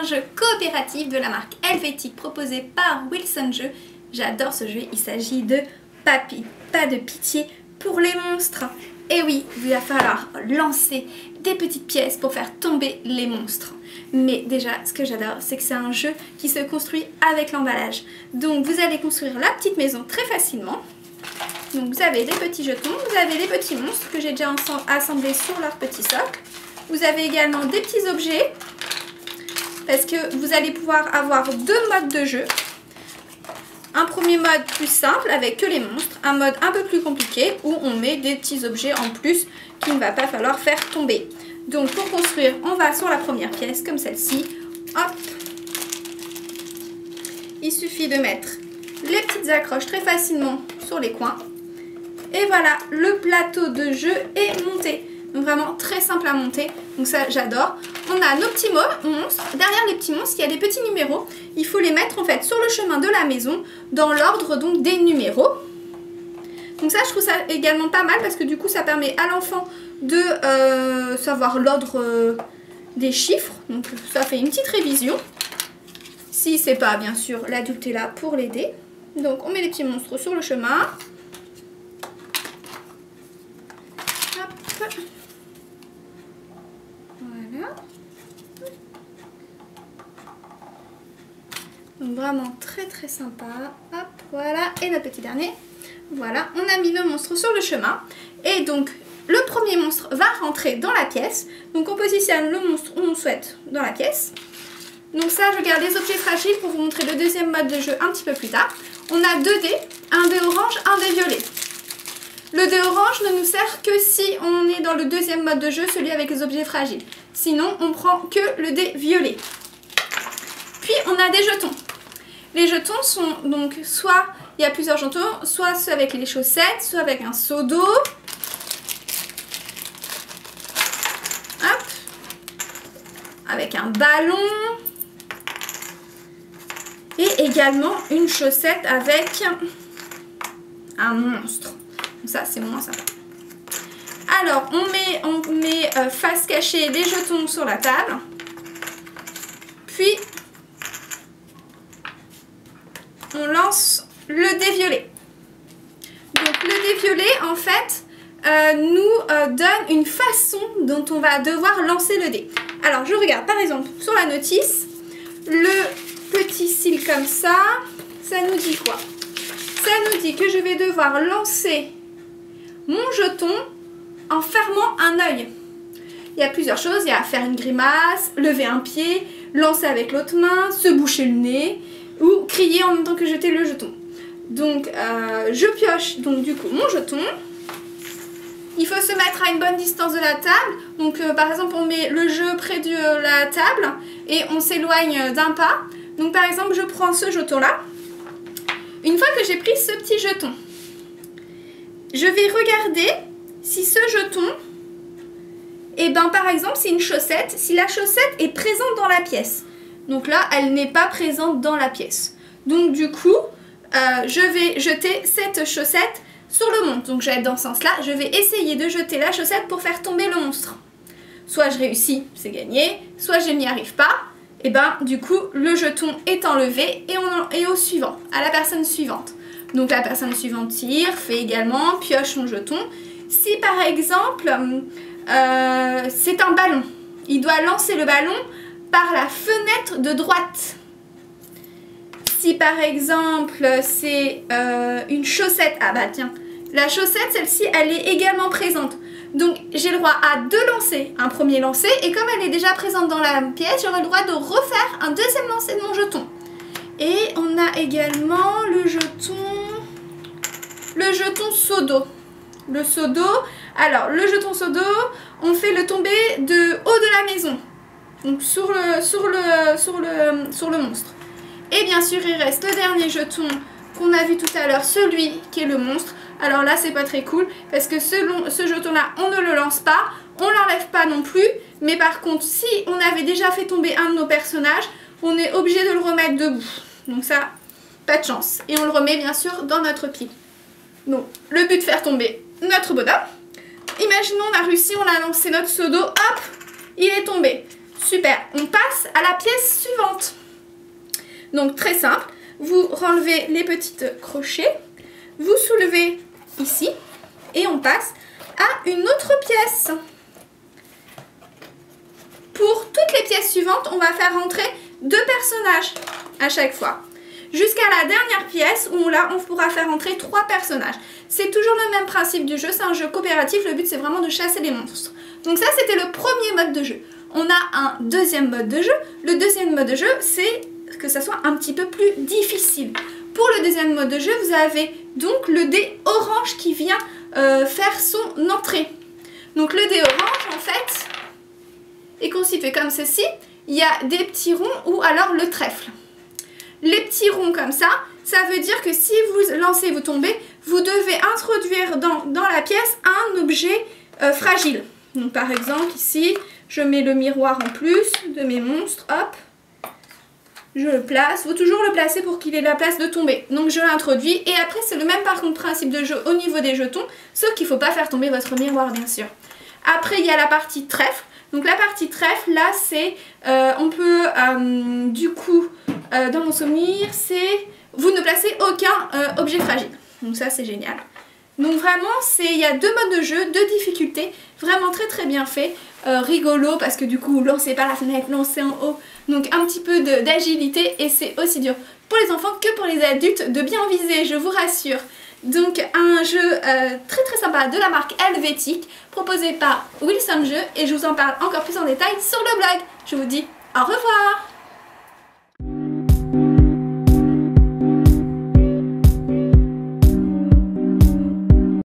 jeu coopératif de la marque Helvétique proposé par Wilson Jeux. J'adore ce jeu, il s'agit de Papy, pas de pitié pour les monstres. Et oui, il va falloir lancer des petites pièces pour faire tomber les monstres. Mais déjà, ce que j'adore, c'est que c'est un jeu qui se construit avec l'emballage. Donc vous allez construire la petite maison très facilement. Donc vous avez des petits jetons, vous avez des petits monstres que j'ai déjà assemblés sur leur petit socle. Vous avez également des petits objets, parce que vous allez pouvoir avoir deux modes de jeu. Un premier mode plus simple avec que les monstres, un mode un peu plus compliqué où on met des petits objets en plus qu'il ne va pas falloir faire tomber. Donc pour construire, on va sur la première pièce comme celle-ci. Hop. Il suffit de mettre les petites accroches très facilement sur les coins. Et voilà, le plateau de jeu est monté. Donc vraiment très simple à monter, donc ça j'adore. On a nos petits monstres, derrière les petits monstres il y a des petits numéros. Il faut les mettre en fait sur le chemin de la maison dans l'ordre donc des numéros. Donc ça je trouve ça également pas mal parce que du coup ça permet à l'enfant de savoir l'ordre des chiffres. Donc ça fait une petite révision. Si c'est pas bien sûr l'adulte est là pour l'aider. Donc on met les petits monstres sur le chemin. Hop. Voilà. Donc vraiment très sympa. Hop, voilà. Et notre petit dernier. Voilà, on a mis le monstre sur le chemin. Et donc, le premier monstre va rentrer dans la pièce. Donc on positionne le monstre où on souhaite dans la pièce. Donc ça, je garde les objets fragiles pour vous montrer le deuxième mode de jeu un petit peu plus tard. On a 2 dés, un dé orange, un dé violet. Le dé orange ne nous sert que si on est dans le deuxième mode de jeu, celui avec les objets fragiles. Sinon, on prend que le dé violet. Puis, on a des jetons. Les jetons sont donc soit, il y a plusieurs jetons, soit ceux avec les chaussettes, soit avec un seau d'eau. Hop. Avec un ballon. Et également une chaussette avec un monstre. Ça, c'est moins sympa. Alors, on met face cachée les jetons sur la table. Puis, on lance le dé violet. Donc, le dé violet, en fait, nous donne une façon dont on va devoir lancer le dé. Alors, je regarde, par exemple, sur la notice, le petit cil comme ça, ça nous dit quoi? Ça nous dit que je vais devoir lancer mon jeton en fermant un œil. Il y a plusieurs choses, il y a faire une grimace, lever un pied, lancer avec l'autre main, se boucher le nez ou crier en même temps que jeter le jeton. Donc je pioche donc du coup mon jeton. Il faut se mettre à une bonne distance de la table. Donc par exemple on met le jeu près de la table et on s'éloigne d'un pas. Donc par exemple je prends ce jeton là. Une fois que j'ai pris ce petit jeton, je vais regarder si ce jeton, et ben par exemple c'est une chaussette, si la chaussette est présente dans la pièce. Donc là elle n'est pas présente dans la pièce. Donc du coup je vais jeter cette chaussette sur le monstre. Donc je vais être dans ce sens là, je vais essayer de jeter la chaussette pour faire tomber le monstre. Soit je réussis, c'est gagné, soit je n'y arrive pas. Et ben du coup le jeton est enlevé et on est au suivant, à la personne suivante. Donc la personne suivante tire, fait également, pioche son jeton. Si par exemple c'est un ballon, il doit lancer le ballon par la fenêtre de droite. Si par exemple c'est une chaussette, ah bah tiens, la chaussette celle-ci elle est également présente. Donc j'ai le droit à 2 lancers, un premier lancer et comme elle est déjà présente dans la pièce, j'aurai le droit de refaire un deuxième lancer de mon jeton. Et on a également le jeton seau d'eau. Le seau d'eau, alors le jeton seau d'eau, on fait le tomber de haut de la maison. Donc sur le monstre. Et bien sûr il reste le dernier jeton qu'on a vu tout à l'heure, celui qui est le monstre. Alors là c'est pas très cool parce que ce jeton là on ne le lance pas, on l'enlève pas non plus. Mais par contre si on avait déjà fait tomber un de nos personnages, on est obligé de le remettre debout. Donc ça, pas de chance. Et on le remet bien sûr dans notre pile. Donc le but de faire tomber notre bonhomme. Imaginons on a réussi, on a lancé notre seau d'eau, hop, il est tombé. Super, on passe à la pièce suivante. Donc très simple, vous relevez les petits crochets, vous soulevez ici et on passe à une autre pièce. Pour toutes les pièces suivantes, on va faire rentrer 2 personnages à chaque fois. Jusqu'à la dernière pièce où là on pourra faire entrer 3 personnages. C'est toujours le même principe du jeu, c'est un jeu coopératif, le but c'est vraiment de chasser les monstres. Donc ça c'était le premier mode de jeu. On a un deuxième mode de jeu. Le deuxième mode de jeu c'est que ça soit un petit peu plus difficile. Pour le deuxième mode de jeu, vous avez donc le dé orange qui vient faire son entrée. Donc le dé orange en fait est constitué comme ceci. Il y a des petits ronds ou alors le trèfle. Les petits ronds comme ça veut dire que si vous lancez, vous tombez, vous devez introduire dans la pièce un objet fragile. Donc par exemple ici, je mets le miroir en plus de mes monstres, hop, je le place. Il faut toujours le placer pour qu'il ait la place de tomber. Donc je l'introduis et après c'est le même par contre principe de jeu au niveau des jetons, sauf qu'il ne faut pas faire tomber votre miroir bien sûr. Après il y a la partie trèfle. Donc la partie trèfle, là c'est, on peut du coup, dans mon souvenir, c'est vous ne placez aucun objet fragile. Donc ça c'est génial. Donc vraiment, il y a 2 modes de jeu, 2 difficultés, vraiment très très bien fait, rigolo parce que du coup, lancez par la fenêtre, lancez en haut, donc un petit peu d'agilité et c'est aussi dur pour les enfants que pour les adultes de bien viser, je vous rassure. Donc un jeu très très sympa de la marque Helvétique, proposé par Wilson Jeux et je vous en parle encore plus en détail sur le blog. Je vous dis au revoir!